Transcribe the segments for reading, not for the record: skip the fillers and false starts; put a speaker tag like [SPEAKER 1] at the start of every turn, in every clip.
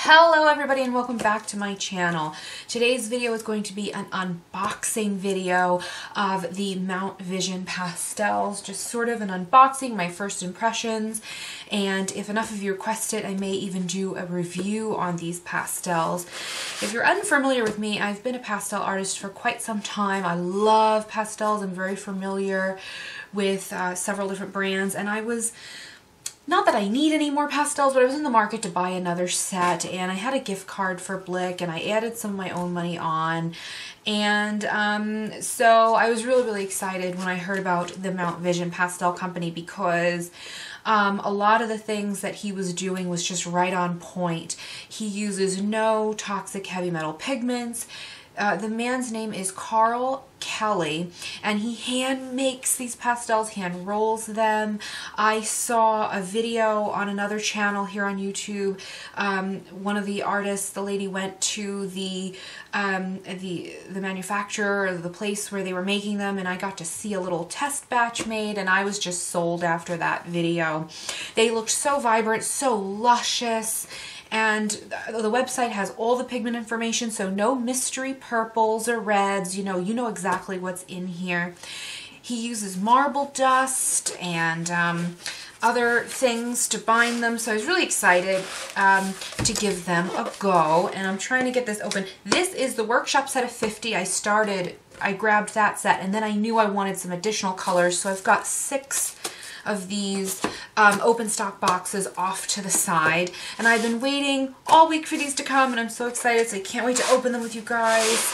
[SPEAKER 1] Hello everybody and welcome back to my channel. Today's video is going to be an unboxing video of the Mount Vision Pastels. Just sort of an unboxing, my first impressions, and if enough of you request it, I may even do a review on these pastels. If you're unfamiliar with me, I've been a pastel artist for quite some time. I love pastels. I'm very familiar with several different brands, and not that I need any more pastels, but I was in the market to buy another set, and I had a gift card for Blick, and I added some of my own money on, and so I was really excited when I heard about the Mount Vision Pastel Company because a lot of the things that he was doing was just right on point. He uses no toxic heavy metal pigments. The man's name is Carl Kelly, and he hand makes these pastels, hand rolls them. I saw a video on another channel here on YouTube. One of the artists, the lady went to the manufacturer, or the place where they were making them, and I got to see a little test batch made, and I was just sold after that video. They looked so vibrant, so luscious. And the website has all the pigment information, so no mystery purples or reds. You know exactly what's in here. He uses marble dust and other things to bind them, so I was really excited to give them a go, and I'm trying to get this open. This is the workshop set of 50. I grabbed that set, and then I knew I wanted some additional colors, so I've got 6 of these open stock boxes off to the side, and I've been waiting all week for these to come, and I'm so excited, so I can't wait to open them with you guys.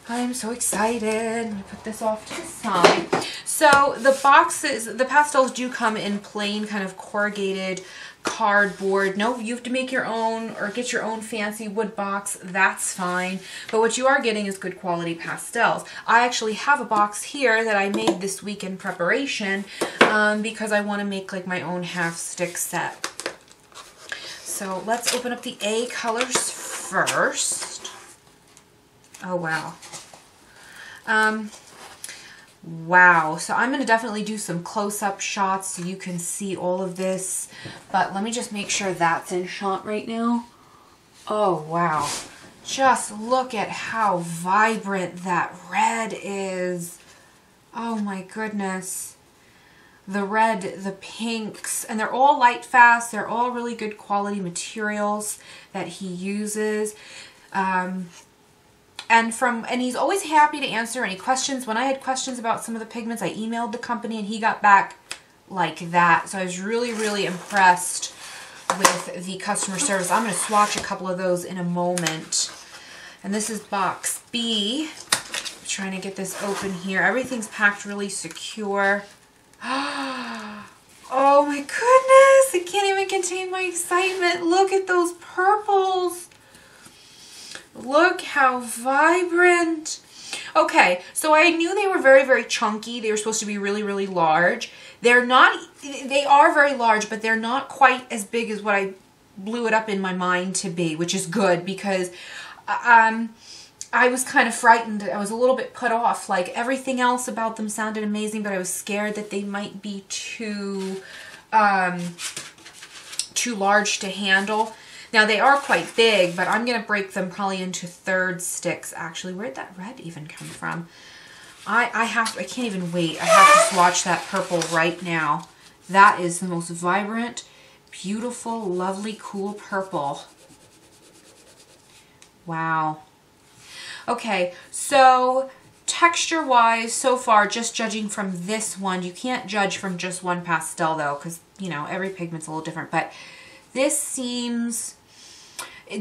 [SPEAKER 1] I'm so excited. Let me put this off to the side. So the boxes, the pastels do come in plain kind of corrugated cardboard. No, you have to make your own or get your own fancy wood box. That's fine. But what you are getting is good quality pastels. I actually have a box here that I made this week in preparation because I want to make like my own half stick set. So let's open up the A colors first. Oh wow. Wow, so I'm going to definitely do some close-up shots so you can see all of this, but let me just make sure that's in shot right now. Oh wow, just look at how vibrant that red is. Oh my goodness. The red, the pinks, and they're all light fast. They're all really good quality materials that he uses. And he's always happy to answer any questions. When I had questions about some of the pigments, I emailed the company and he got back like that. So I was really impressed with the customer service. I'm going to swatch a couple of those in a moment. And this is box B. I'm trying to get this open here. Everything's packed really secure. Oh my goodness! I can't even contain my excitement. Look at those purples. Look how vibrant. Okay, so I knew they were very chunky. They were supposed to be really large. They are very large, but they're not quite as big as what I blew it up in my mind to be, which is good because I was kind of frightened. I was a little bit put off. Like everything else about them sounded amazing, but I was scared that they might be too large to handle. Now they are quite big, but I'm going to break them probably into third sticks actually. Where'd that red even come from? I can't even wait. I have to swatch that purple right now. That is the most vibrant, beautiful, lovely, cool purple. Wow. Okay, so texture-wise, so far, just judging from this one, you can't judge from just one pastel though, because, you know, every pigment's a little different, but this seems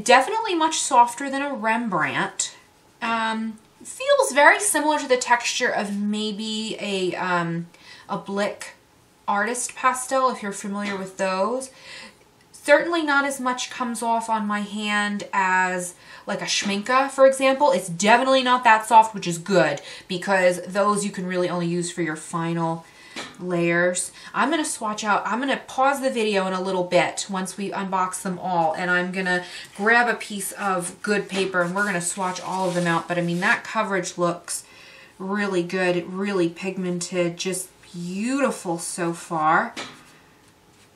[SPEAKER 1] definitely much softer than a Rembrandt. Feels very similar to the texture of maybe a Blick Artist pastel, if you're familiar with those. Certainly not as much comes off on my hand as like a Schminke, for example. It's definitely not that soft, which is good because those you can really only use for your final layers. I'm going to swatch out. I'm going to pause the video in a little bit once we unbox them all, and I'm going to grab a piece of good paper and we're going to swatch all of them out. But I mean, that coverage looks really good, really pigmented, just beautiful so far.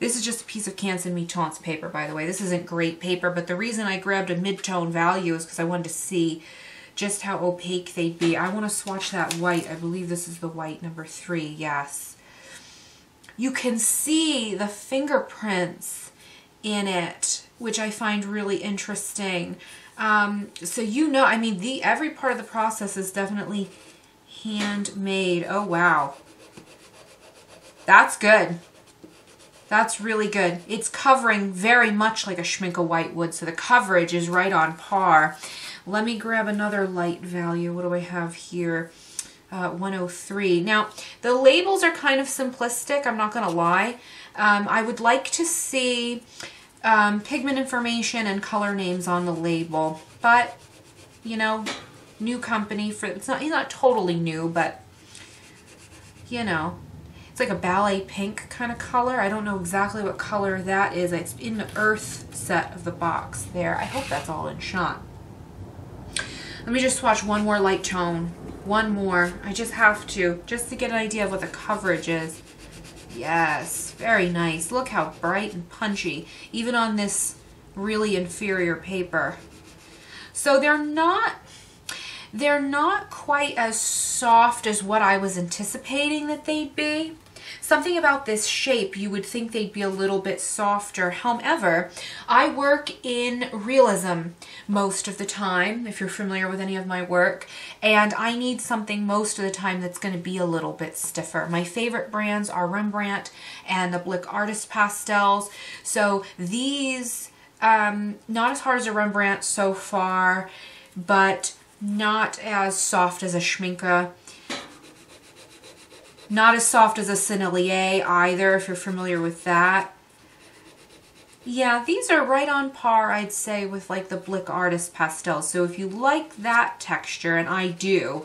[SPEAKER 1] This is just a piece of Canson Mi-Teintes paper, by the way. This isn't great paper, but the reason I grabbed a mid-tone value is because I wanted to see just how opaque they'd be. I want to swatch that white. I believe this is the white number 3, yes. You can see the fingerprints in it, which I find really interesting. So you know, I mean, every part of the process is definitely handmade. Oh, wow. That's good. That's really good. It's covering very much like a Schmincke white would, so the coverage is right on par. Let me grab another light value. What do I have here? 103. Now, the labels are kind of simplistic, I'm not going to lie. I would like to see pigment information and color names on the label, but, you know, new company, he's not totally new, but, you know, it's like a ballet pink kind of color. I don't know exactly what color that is. It's in the earth set of the box there. I hope that's all in shot. Let me just swatch one more light tone. One more. I just have to, just to get an idea of what the coverage is. Yes, very nice. Look how bright and punchy, even on this really inferior paper. So they're not quite as soft as what I was anticipating that they'd be. Something about this shape, you would think they'd be a little bit softer. However, I work in realism most of the time, if you're familiar with any of my work, and I need something most of the time that's going to be a little bit stiffer. My favorite brands are Rembrandt and the Blick Artist Pastels. So these, not as hard as a Rembrandt so far, but not as soft as a Schmincke. Not as soft as a Sennelier either, if you're familiar with that. Yeah, these are right on par, I'd say, with like the Blick Artist Pastels. So if you like that texture, and I do,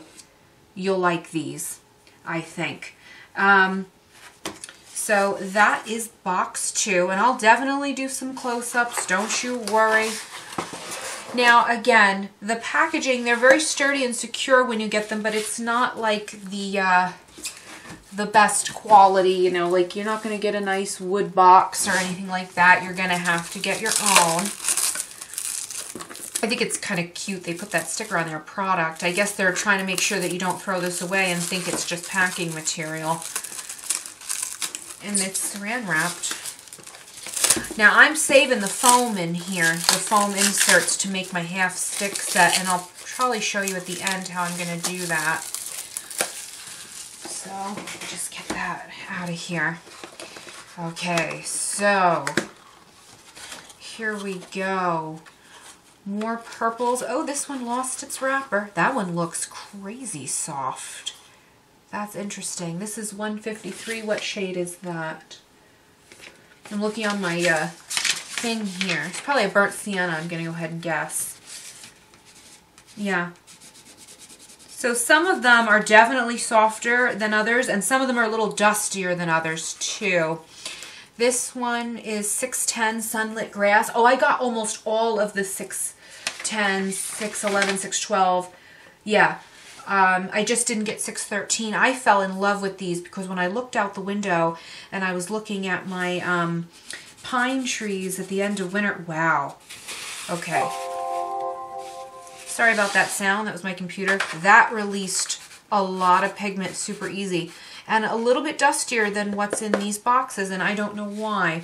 [SPEAKER 1] you'll like these, I think. So that is box 2, and I'll definitely do some close-ups, don't you worry. Now, again, the packaging, they're very sturdy and secure when you get them, but it's not like the best quality, you know, like you're not going to get a nice wood box or anything like that. You're going to have to get your own. I think it's kind of cute. They put that sticker on their product. I guess they're trying to make sure that you don't throw this away and think it's just packing material. And it's saran wrapped. Now I'm saving the foam in here, the foam inserts, to make my half stick set, and I'll probably show you at the end how I'm going to do that. So, just get that out of here. Okay, so, here we go. More purples. Oh, this one lost its wrapper. That one looks crazy soft. That's interesting. This is 153. What shade is that? I'm looking on my thing here. It's probably a burnt sienna, I'm going to go ahead and guess. Yeah. So some of them are definitely softer than others, and some of them are a little dustier than others too. This one is 610 Sunlit Grass. Oh, I got almost all of the 610, 611, 612. Yeah, I just didn't get 613. I fell in love with these because when I looked out the window and I was looking at my pine trees at the end of winter. Wow. Okay. Sorry about that sound. That was my computer. That released a lot of pigment super easy. And a little bit dustier than what's in these boxes, and I don't know why.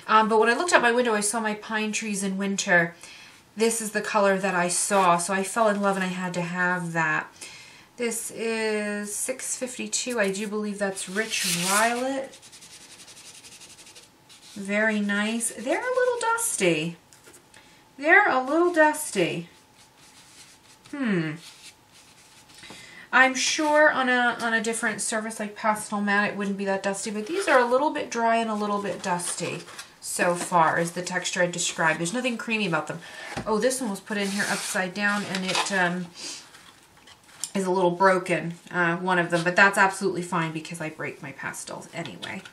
[SPEAKER 1] But when I looked out my window, I saw my pine trees in winter. This is the color that I saw, so I fell in love and I had to have that. This is 652. I do believe that's Rich Violet. Very nice. They're a little dusty. They're a little dusty. I'm sure on a different surface like Pastel Matte it wouldn't be that dusty, but these are a little bit dry and a little bit dusty so far is the texture I described. There's nothing creamy about them. Oh, this one was put in here upside down and it is a little broken, one of them, but that's absolutely fine because I break my pastels anyway.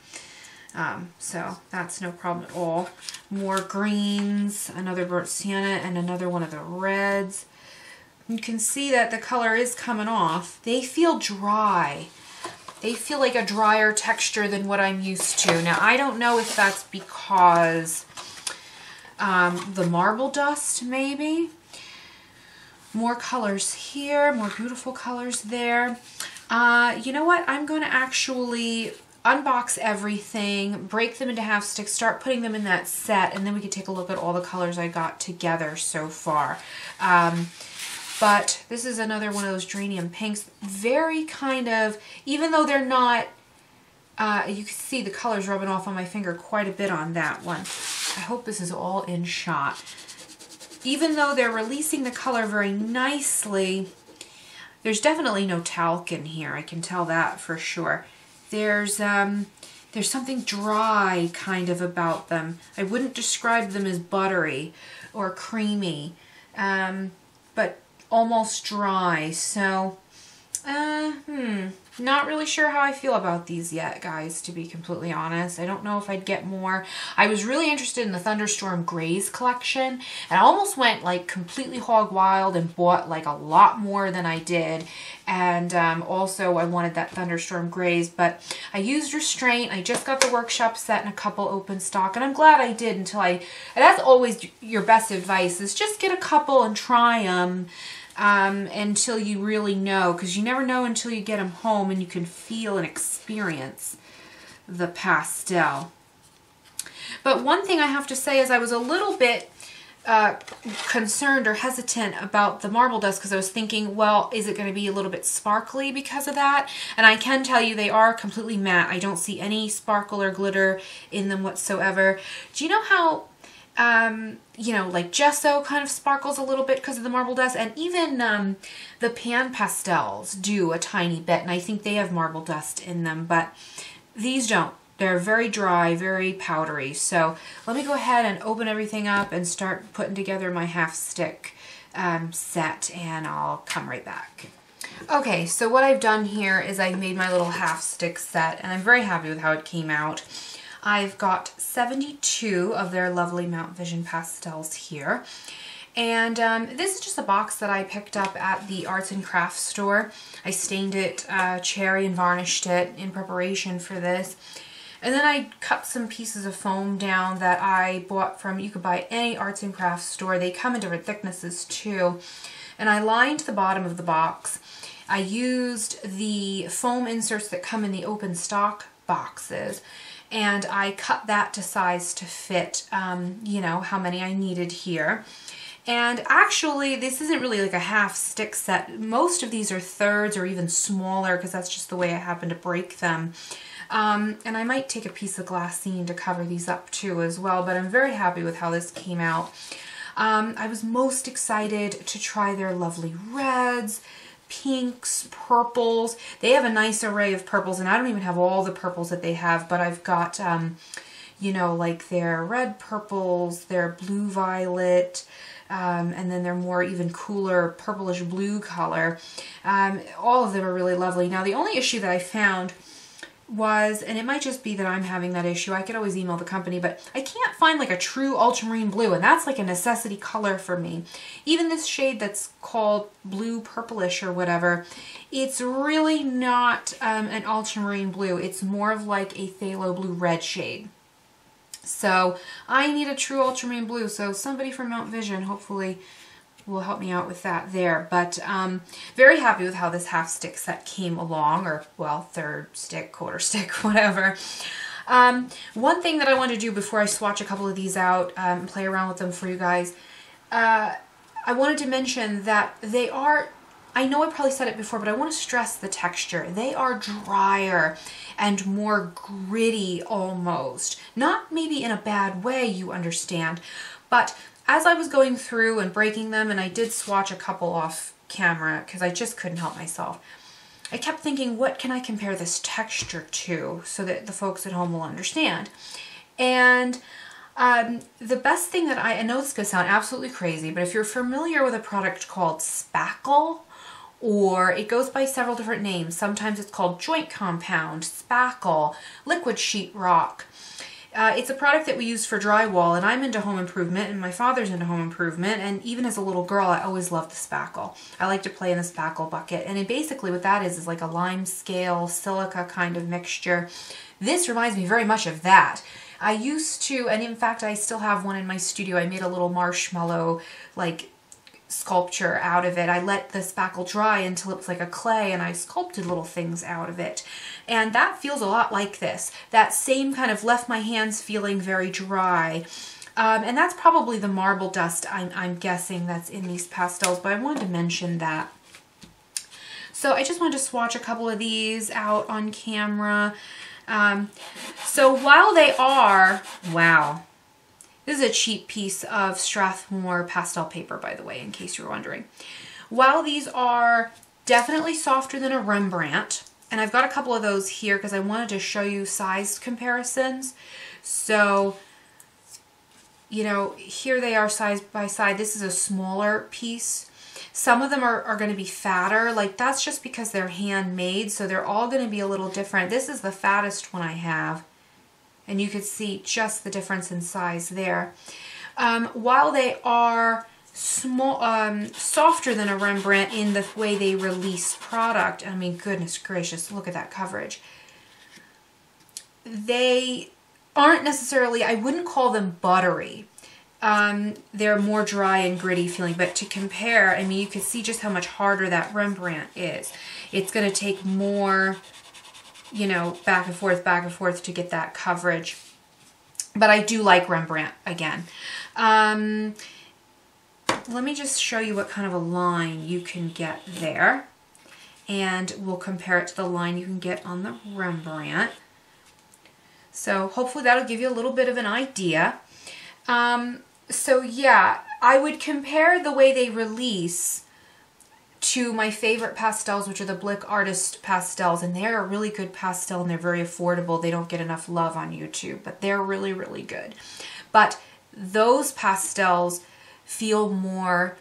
[SPEAKER 1] So that's no problem at all. More greens, another burnt sienna, and another one of the reds. You can see that the color is coming off. They feel dry. they feel like a drier texture than what I'm used to. Now, I don't know if that's because the marble dust, maybe. More colors here, more beautiful colors there. You know what? I'm going to actually unbox everything, break them into half sticks, start putting them in that set, and then we can take a look at all the colors I got together so far. But this is another one of those geranium pinks. Very kind of, even though they're not, you can see the colors rubbing off on my finger quite a bit on that one. I hope this is all in shot. Even though they're releasing the color very nicely, there's definitely no talc in here. I can tell that for sure. There's something dry kind of about them. I wouldn't describe them as buttery or creamy, but almost dry. So, not really sure how I feel about these yet, guys, to be completely honest. I don't know if I'd get more. I was really interested in the Thunderstorm Grays collection, and I almost went like completely hog wild and bought like a lot more than I did. And also I wanted that Thunderstorm Grays, but I used restraint. I just got the workshop set and a couple open stock, and I'm glad I did and that's always your best advice, is just get a couple and try them. Until you really know, because you never know until you get them home and you can feel and experience the pastel. But one thing I have to say is I was a little bit concerned or hesitant about the marble dust, because I was thinking, well, is it going to be a little bit sparkly because of that? And I can tell you they are completely matte. I don't see any sparkle or glitter in them whatsoever. Do you know how you know, like gesso kind of sparkles a little bit because of the marble dust, and even the pan pastels do a tiny bit, and I think they have marble dust in them, but these don't. They're very dry, very powdery. So let me go ahead and open everything up and start putting together my half stick set, and I'll come right back. Okay, so what I've done here is I've made my little half stick set, and I'm very happy with how it came out. I've got 72 of their lovely Mount Vision pastels here. And this is just a box that I picked up at the arts and crafts store. I stained it cherry and varnished it in preparation for this. And then I cut some pieces of foam down that I bought from, you could buy any arts and crafts store. They come in different thicknesses too. And I lined the bottom of the box. I used the foam inserts that come in the open stock boxes, and I cut that to size to fit, you know, how many I needed here. And actually, this isn't really like a half stick set. Most of these are thirds or even smaller, because that's just the way I happen to break them. And I might take a piece of glassine to cover these up too as well, but I'm very happy with how this came out. I was most excited to try their lovely reds, pinks, purples. They have a nice array of purples, and I don't even have all the purples that they have, but I've got, you know, like their red purples, their blue violet, and then their more even cooler purplish blue color. All of them are really lovely. Now, the only issue that I found was, and it might just be that I'm having that issue, I could always email the company, but I can't find like a true ultramarine blue, and that's like a necessity color for me. Even this shade that's called blue purplish or whatever, it's really not an ultramarine blue. It's more of like a phthalo blue red shade. So I need a true ultramarine blue, so somebody from Mount Vision hopefully will help me out with that there. But very happy with how this half stick set came along, or well, third stick, quarter stick, whatever. One thing that I want to do before I swatch a couple of these out and play around with them for you guys, I wanted to mention that they are, I know I probably said it before, but I want to stress the texture. They are drier and more gritty almost. Not maybe in a bad way, you understand, but as I was going through and breaking them, and I did swatch a couple off camera because I just couldn't help myself, I kept thinking, what can I compare this texture to so that the folks at home will understand? And the best thing that I know this is going to sound absolutely crazy, but if you're familiar with a product called spackle, or it goes by several different names, sometimes it's called joint compound, spackle, liquid sheetrock, It's a product that we use for drywall, and I'm into home improvement, and my father's into home improvement, and even as a little girl, I always loved the spackle. I like to play in the spackle bucket, and basically what that is like a lime scale, silica kind of mixture. This reminds me very much of that. I used to, and in fact, I still have one in my studio. I made a little marshmallow, like, sculpture out of it. I let the spackle dry until it was like a clay, and I sculpted little things out of it. And that feels a lot like this. That same kind of left my hands feeling very dry. And that's probably the marble dust, I'm guessing, that's in these pastels, but I wanted to mention that. So I just wanted to swatch a couple of these out on camera. So while they are, wow, this is a cheap piece of Strathmore pastel paper, by the way, in case you were wondering. While these are definitely softer than a Rembrandt, and I've got a couple of those here because I wanted to show you size comparisons. So, you know, here they are side by side. This is a smaller piece. Some of them are going to be fatter. Like, that's just because they're handmade, so they're all going to be a little different. This is the fattest one I have. And you could see just the difference in size there. While they are small, softer than a Rembrandt in the way they release product, I mean, goodness gracious, look at that coverage. They aren't necessarily, I wouldn't call them buttery. They're more dry and gritty feeling, but to compare, I mean, you can see just how much harder that Rembrandt is. It's going to take more, you know, back and forth to get that coverage. But I do like Rembrandt again. Let me just show you what kind of a line you can get there. And we'll compare it to the line you can get on the Rembrandt. So hopefully that'll give you a little bit of an idea. So yeah, I would compare the way they release to my favorite pastels, which are the Blick Artist pastels, and they're a really good pastel, and they're very affordable. They don't get enough love on YouTube, but they're really, really good. But those pastels feel more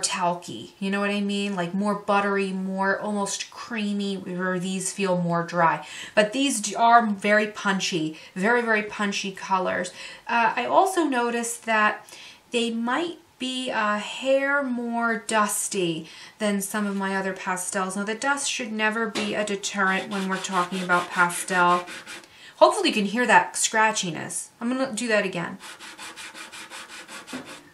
[SPEAKER 1] talky, you know what I mean? Like more buttery, more almost creamy, where these feel more dry. But these are very punchy, very, very punchy colors. I also noticed that they might be a hair more dusty than some of my other pastels. Now, the dust should never be a deterrent when we're talking about pastel. Hopefully you can hear that scratchiness. I'm going to do that again.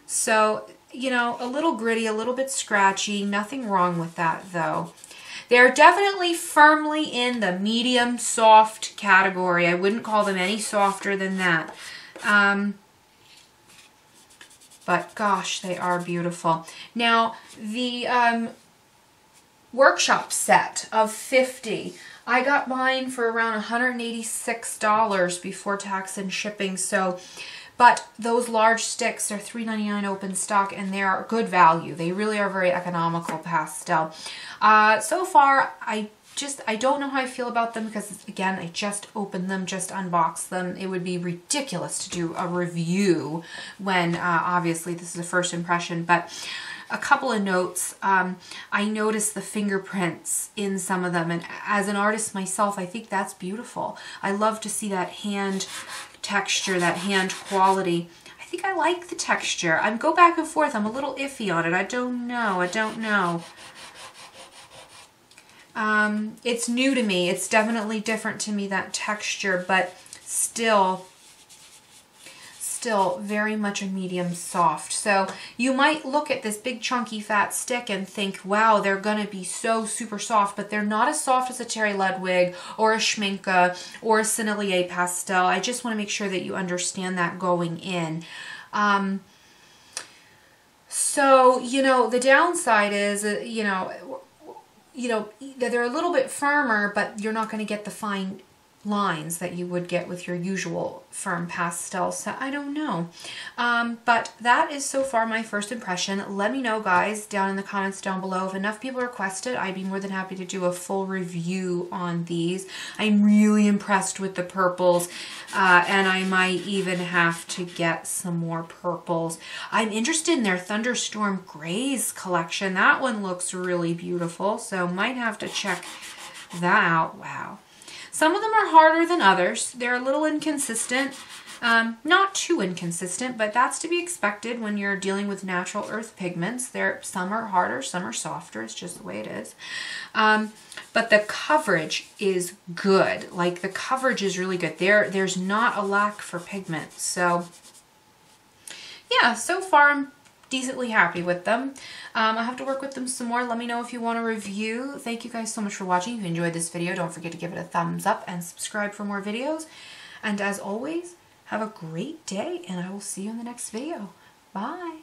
[SPEAKER 1] So, you know, a little gritty, a little bit scratchy. Nothing wrong with that, though. They're definitely firmly in the medium soft category. I wouldn't call them any softer than that. But gosh, they are beautiful. Now, the workshop set of 50, I got mine for around $186 before tax and shipping. So, but those large sticks are $3.99 open stock, and they are good value. They really are very economical pastel. So far, I don't know how I feel about them because, again, I just opened them, just unboxed them. It would be ridiculous to do a review when, obviously, this is a first impression. But a couple of notes. I noticed the fingerprints in some of them, and as an artist myself, I think that's beautiful. I love to see that hand texture, that hand quality. I think I like the texture. I go back and forth. I'm a little iffy on it. I don't know. It's new to me. It's definitely different to me, that texture, but still very much a medium soft. So you might look at this big chunky fat stick and think, wow, they're gonna be so super soft, but they're not as soft as a Terry Ludwig or a Schminke or a Sennelier pastel. I just want to make sure that you understand that going in. So, you know, the downside is, you know, they're a little bit firmer, but you're not going to get the fine lines that you would get with your usual firm pastel. So I don't know. But that is so far my first impression. Let me know, guys, down in the comments down below. If enough people request it, I'd be more than happy to do a full review on these. I'm really impressed with the purples, and I might even have to get some more purples. I'm interested in their Thunderstorm Grays collection. That one looks really beautiful, so might have to check that out. Wow. Some of them are harder than others. They're a little inconsistent. Not too inconsistent, but that's to be expected when you're dealing with natural earth pigments. Some are harder, some are softer. It's just the way it is. But the coverage is good. Like, the coverage is really good. There's not a lack for pigment. So yeah, so far I'm decently happy with them. I have to work with them some more. Let me know if you want a review. Thank you guys so much for watching. If you enjoyed this video, don't forget to give it a thumbs up and subscribe for more videos. And as always, have a great day, and I will see you in the next video. Bye.